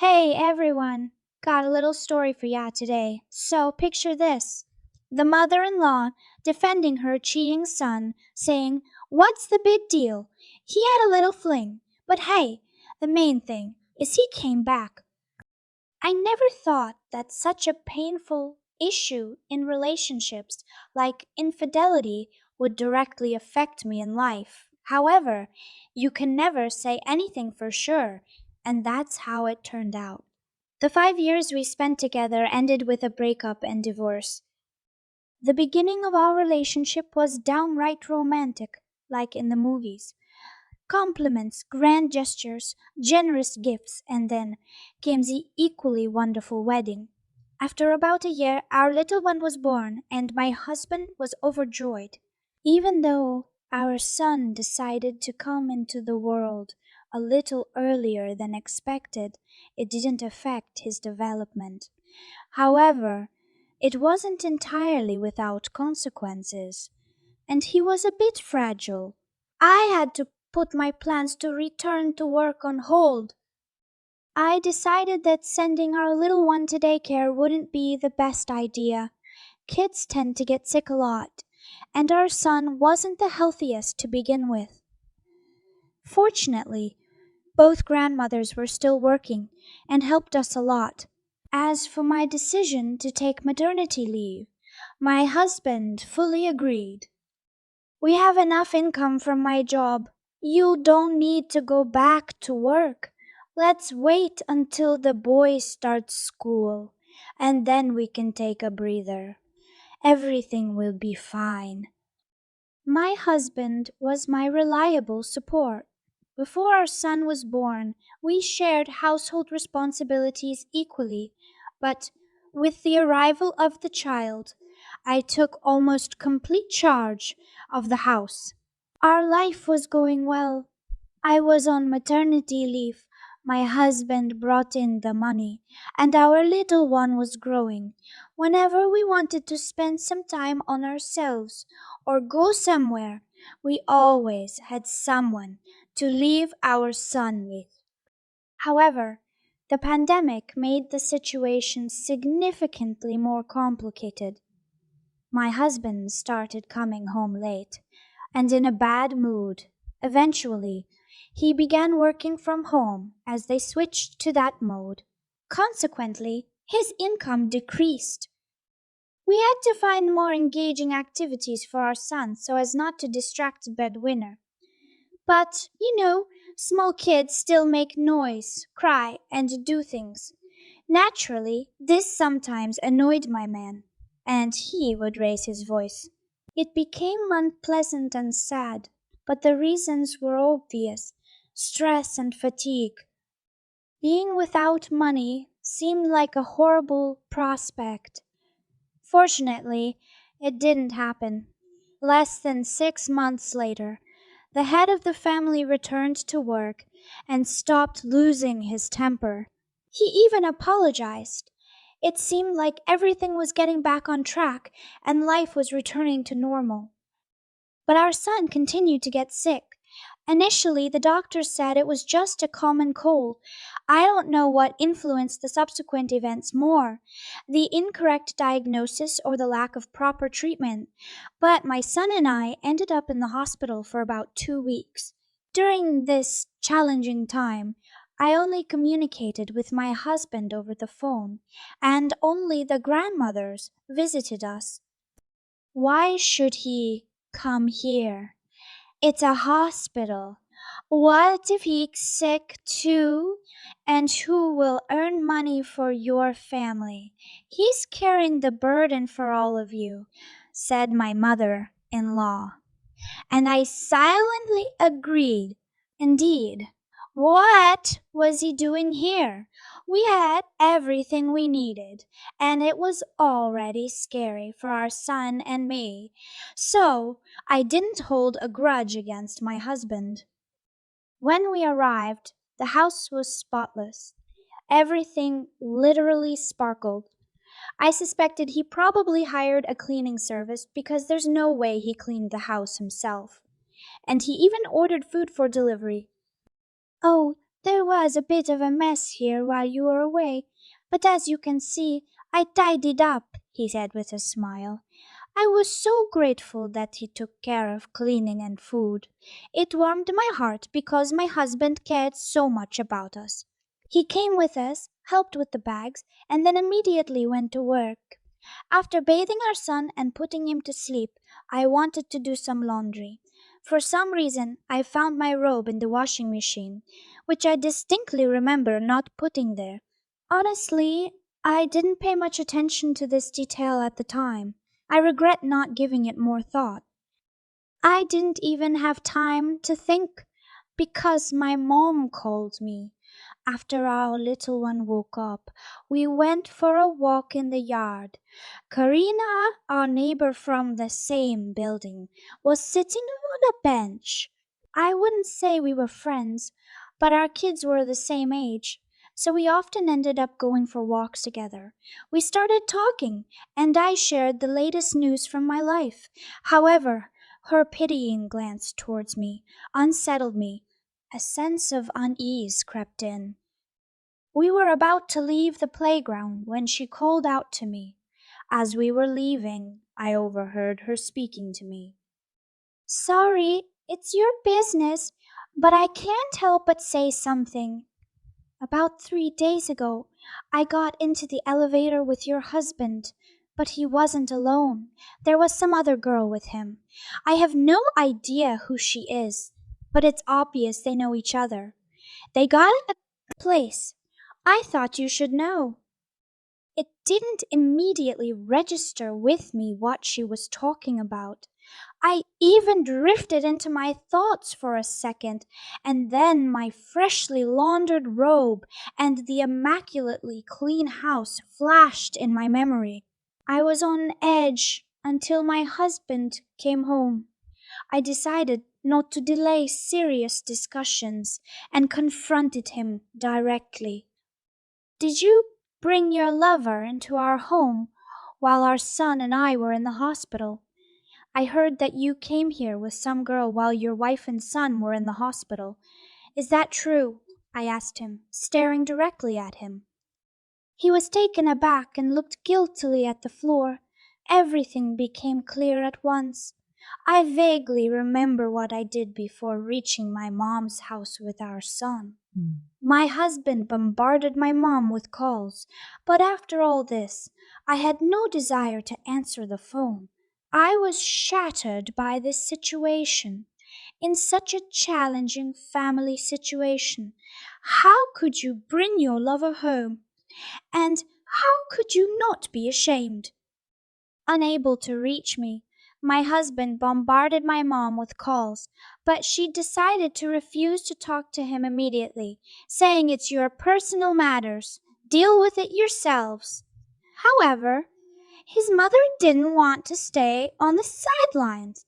Hey everyone! Got a little story for ya today. So picture this. The mother-in-law defending her cheating son, saying, "What's the big deal? He had a little fling. But hey, the main thing is he came back." I never thought that such a painful issue in relationships like infidelity would directly affect me in life. However, you can never say anything for sure, and that's how it turned out. The 5 years we spent together ended with a breakup and divorce. The beginning of our relationship was downright romantic, like in the movies. Compliments, grand gestures, generous gifts, and then came the equally wonderful wedding. After about a year, our little one was born, and my husband was overjoyed. Even though our son decided to come into the world a little earlier than expected, it didn't affect his development. However, it wasn't entirely without consequences, and he was a bit fragile. I had to put my plans to return to work on hold. I decided that sending our little one to daycare wouldn't be the best idea. Kids tend to get sick a lot, and our son wasn't the healthiest to begin with. Fortunately, both grandmothers were still working and helped us a lot. As for my decision to take maternity leave, my husband fully agreed. "We have enough income from my job. You don't need to go back to work. Let's wait until the boy starts school, and then we can take a breather. Everything will be fine." My husband was my reliable support. Before our son was born, we shared household responsibilities equally, but with the arrival of the child, I took almost complete charge of the house. Our life was going well. I was on maternity leave. My husband brought in the money, and our little one was growing. Whenever we wanted to spend some time on ourselves or go somewhere, we always had someone to leave our son with. However, the pandemic made the situation significantly more complicated. My husband started coming home late and in a bad mood. Eventually, he began working from home as they switched to that mode. Consequently, his income decreased. We had to find more engaging activities for our son so as not to distract the breadwinner. But, small kids still make noise, cry, and do things. Naturally, this sometimes annoyed my man, and he would raise his voice. It became unpleasant and sad, but the reasons were obvious: stress and fatigue. Being without money seemed like a horrible prospect. Fortunately, it didn't happen. Less than 6 months later, the head of the family returned to work and stopped losing his temper. He even apologized. It seemed like everything was getting back on track and life was returning to normal. But our son continued to get sick. Initially, the doctor said it was just a common cold. I don't know what influenced the subsequent events more, the incorrect diagnosis or the lack of proper treatment. But my son and I ended up in the hospital for about 2 weeks. During this challenging time, I only communicated with my husband over the phone, and only the grandmothers visited us. Why should he come here? It's a hospital. What if he's sick too? And who will earn money for your family? He's carrying the burden for all of you, said my mother-in-law. And I silently agreed. Indeed, what was he doing here? We had everything we needed, and it was already scary for our son and me. So I didn't hold a grudge against my husband. When we arrived, the house was spotless. Everything literally sparkled. I suspected he probably hired a cleaning service because there's no way he cleaned the house himself. And he even ordered food for delivery. Oh, There was a bit of a mess here while you were away, but as you can see, I tidied up, he said with a smile. I was so grateful that he took care of cleaning and food. It warmed my heart because my husband cared so much about us. He came with us, helped with the bags, and then immediately went to work. After bathing our son and putting him to sleep, I wanted to do some laundry. For some reason, I found my robe in the washing machine, which I distinctly remember not putting there. Honestly, I didn't pay much attention to this detail at the time. I regret not giving it more thought. I didn't even have time to think because my mom called me. After our little one woke up, we went for a walk in the yard. Karina, our neighbor from the same building, was sitting on a bench. I wouldn't say we were friends, but our kids were the same age, so we often ended up going for walks together. We started talking, and I shared the latest news from my life. However, her pitying glance towards me unsettled me. A sense of unease crept in. We were about to leave the playground when she called out to me. As we were leaving, I overheard her speaking to me. Sorry, it's your business, but I can't help but say something. About 3 days ago, I got into the elevator with your husband, but he wasn't alone. There was some other girl with him. I have no idea who she is, but it's obvious they know each other. They got a place. I thought you should know. It didn't immediately register with me what she was talking about. I even drifted into my thoughts for a second, and then my freshly laundered robe and the immaculately clean house flashed in my memory. I was on edge until my husband came home. I decided not to delay serious discussions and confronted him directly. Did you bring your lover into our home while our son and I were in the hospital? I heard that you came here with some girl while your wife and son were in the hospital. Is that true? I asked him, staring directly at him. He was taken aback and looked guiltily at the floor. Everything became clear at once. I vaguely remember what I did before reaching my mom's house with our son. My husband bombarded my mom with calls, but after all this, I had no desire to answer the phone. I was shattered by this situation. In such a challenging family situation, how could you bring your lover home? And how could you not be ashamed? Unable to reach me, my husband bombarded my mom with calls, but she decided to refuse to talk to him immediately, saying it's your personal matters. Deal with it yourselves. However, his mother didn't want to stay on the sidelines.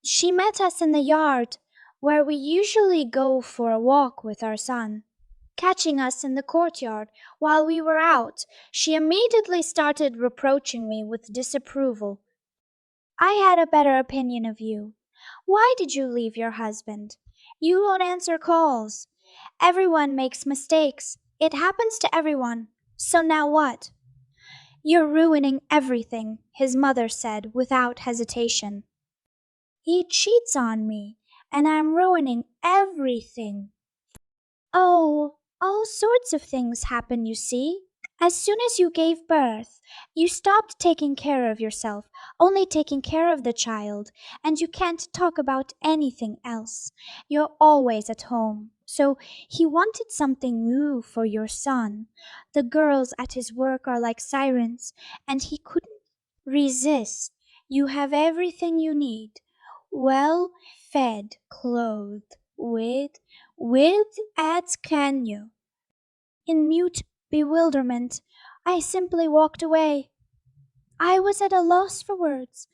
She met us in the yard, where we usually go for a walk with our son. Catching us in the courtyard while we were out, she immediately started reproaching me with disapproval. I had a better opinion of you. Why did you leave your husband? You don't answer calls. Everyone makes mistakes. It happens to everyone. So now what? You're ruining everything, his mother said without hesitation. He cheats on me, and I'm ruining everything. Oh, all sorts of things happen, you see. As soon as you gave birth, you stopped taking care of yourself, only taking care of the child, and you can't talk about anything else. You're always at home. So he wanted something new for your son. The girls at his work are like sirens, and he couldn't resist. You have everything you need. Well fed, clothed, with as can you. In mute bewilderment, I simply walked away. I was at a loss for words.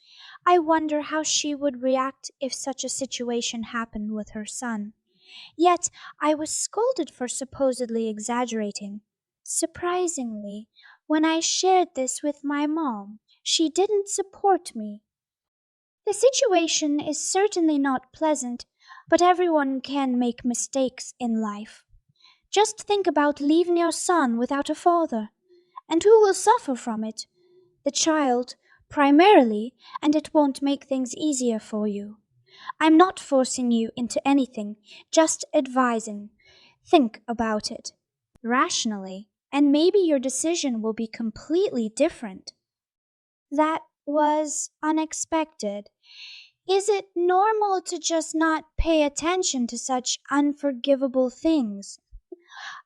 I wonder how she would react if such a situation happened with her son. Yet I was scolded for supposedly exaggerating. Surprisingly, when I shared this with my mom, she didn't support me. The situation is certainly not pleasant, but everyone can make mistakes in life. Just think about leaving your son without a father. And who will suffer from it? The child, primarily, and it won't make things easier for you. I'm not forcing you into anything, just advising. Think about it rationally, and maybe your decision will be completely different. That was unexpected. Is it normal to just not pay attention to such unforgivable things?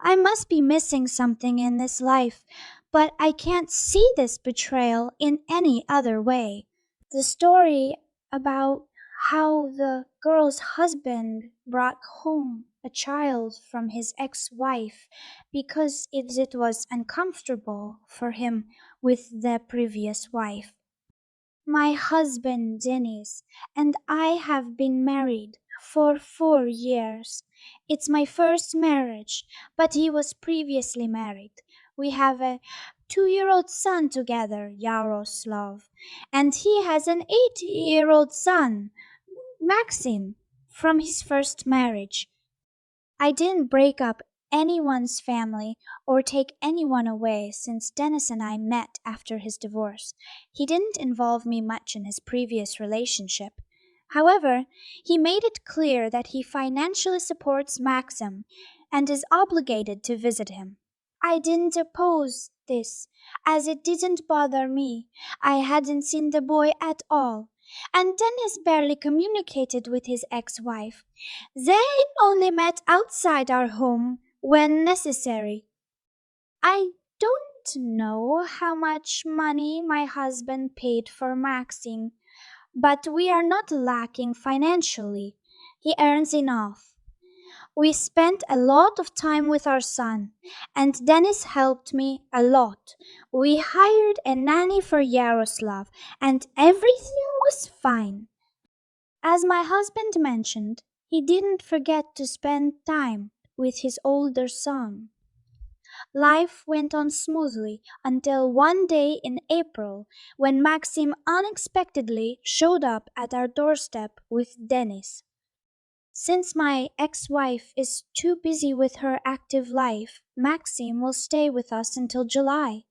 I must be missing something in this life, but I can't see this betrayal in any other way. The story about how the girl's husband brought home a child from his ex wife because it was uncomfortable for him with the previous wife. My husband, Dennis, and I have been married for 4 years. It's my first marriage, but he was previously married. We have a 2-year-old son together, Yaroslav, and he has an 8-year-old son, Maxim, from his first marriage. I didn't break up anyone's family or take anyone away since Dennis and I met after his divorce. He didn't involve me much in his previous relationship. However, he made it clear that he financially supports Maxim and is obligated to visit him. I didn't oppose this, as it didn't bother me. I hadn't seen the boy at all, and Dennis barely communicated with his ex-wife. They only met outside our home when necessary. I don't know how much money my husband paid for Maxine, but we are not lacking financially. He earns enough. We spent a lot of time with our son, and Dennis helped me a lot. We hired a nanny for Yaroslav, and everything was fine. As my husband mentioned, he didn't forget to spend time with his older son. Life went on smoothly until one day in April when Maxim unexpectedly showed up at our doorstep with Dennis. Since my ex-wife is too busy with her active life, Maxim will stay with us until July.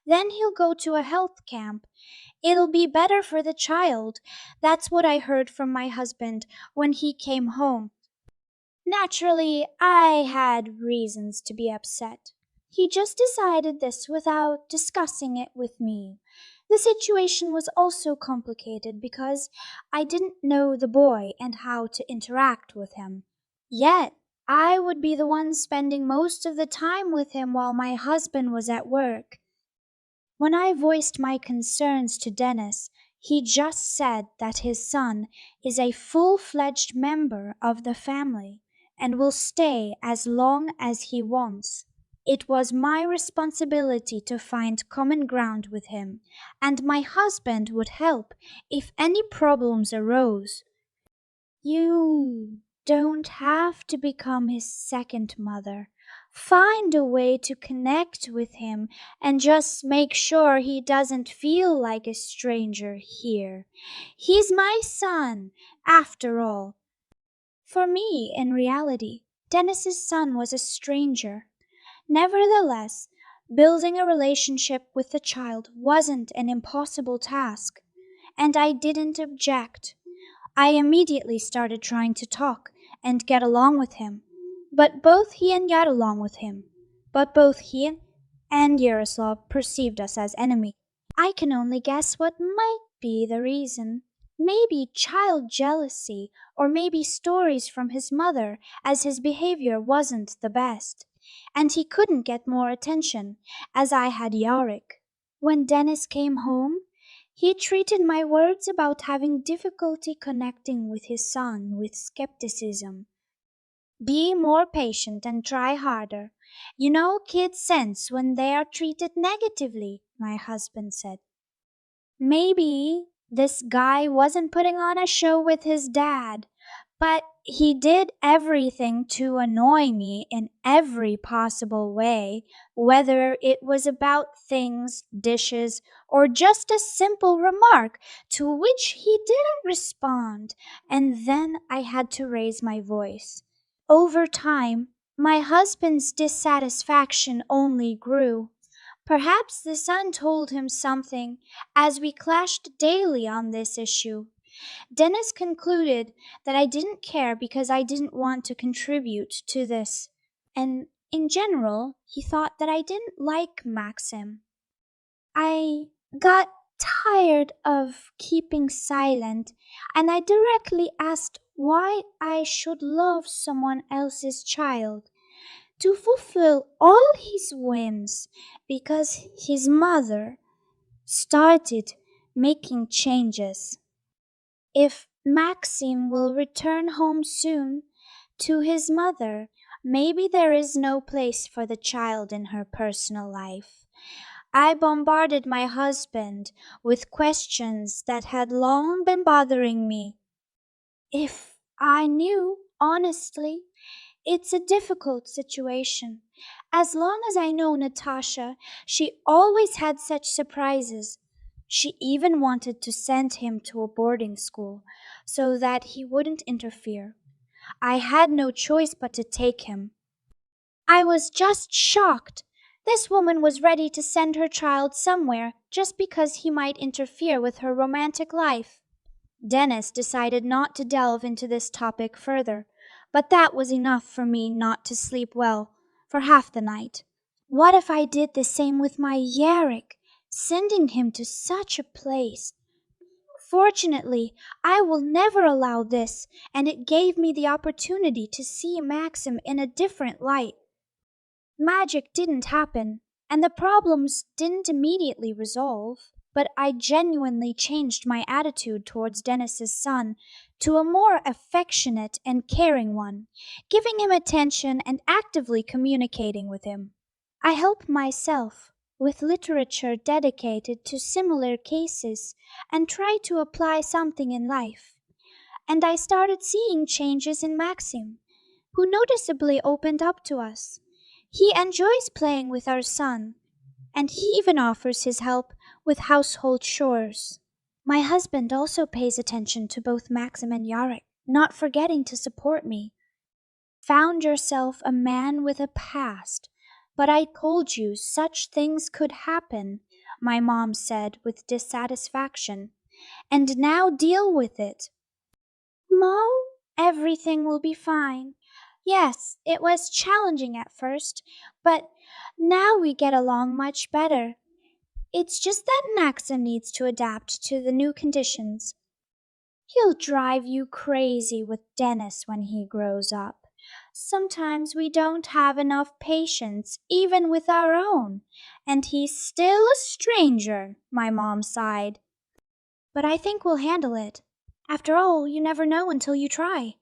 Then he'll go to a health camp. It'll be better for the child. That's what I heard from my husband when he came home. Naturally, I had reasons to be upset. He just decided this without discussing it with me. The situation was also complicated because I didn't know the boy and how to interact with him. Yet, I would be the one spending most of the time with him while my husband was at work. When I voiced my concerns to Dennis, he just said that his son is a full-fledged member of the family and will stay as long as he wants. It was my responsibility to find common ground with him, and my husband would help if any problems arose. You don't have to become his second mother. Find a way to connect with him and just make sure he doesn't feel like a stranger here. He's my son, after all. For me, in reality, Dennis's son was a stranger. Nevertheless, building a relationship with the child wasn't an impossible task, and I didn't object. I immediately started trying to talk and get along with him. But both he and got along with him. But both he and Yaroslav perceived us as enemies. I can only guess what might be the reason. Maybe child jealousy, or maybe stories from his mother, as his behavior wasn't the best. And he couldn't get more attention, as I had Yarick. When Dennis came home, he treated my words about having difficulty connecting with his son with skepticism. Be more patient and try harder. You know kids sense when they are treated negatively, my husband said. Maybe this guy wasn't putting on a show with his dad, but he did everything to annoy me in every possible way, whether it was about things, dishes, or just a simple remark to which he didn't respond, and then I had to raise my voice. Over time, My husband's dissatisfaction only grew. Perhaps the sun told him something, as we clashed daily on this issue. Dennis concluded that I didn't care because I didn't want to contribute to this, and in general, he thought that I didn't like Maxim. I got tired of keeping silent, and I directly asked why I should love someone else's child to fulfill all his whims because his mother started making changes. If Maxim will return home soon to his mother, maybe there is no place for the child in her personal life. I bombarded my husband with questions that had long been bothering me. If I knew, honestly, it's a difficult situation. As long as I know Natasha, she always had such surprises. She even wanted to send him to a boarding school so that he wouldn't interfere. I had no choice but to take him. I was just shocked. This woman was ready to send her child somewhere just because he might interfere with her romantic life. Dennis decided not to delve into this topic further, but that was enough for me not to sleep well for half the night. What if I did the same with my Yarrick, sending him to such a place? Fortunately, I will never allow this, and it gave me the opportunity to see Maxim in a different light. Magic didn't happen, and the problems didn't immediately resolve, but I genuinely changed my attitude towards Dennis's son to a more affectionate and caring one, giving him attention and actively communicating with him. I help myself with literature dedicated to similar cases and try to apply something in life. And I started seeing changes in Maxim, who noticeably opened up to us. He enjoys playing with our son, and he even offers his help with household chores. My husband also pays attention to both Maxim and Yarek, not forgetting to support me. Found yourself a man with a past, but I told you such things could happen, my mom said with dissatisfaction, and now deal with it. Mo, everything will be fine. Yes, it was challenging at first, but now we get along much better. It's just that Maxim needs to adapt to the new conditions. He'll drive you crazy with Dennis when he grows up. Sometimes we don't have enough patience, even with our own, and he's still a stranger, my mom sighed. But I think we'll handle it. After all, you never know until you try.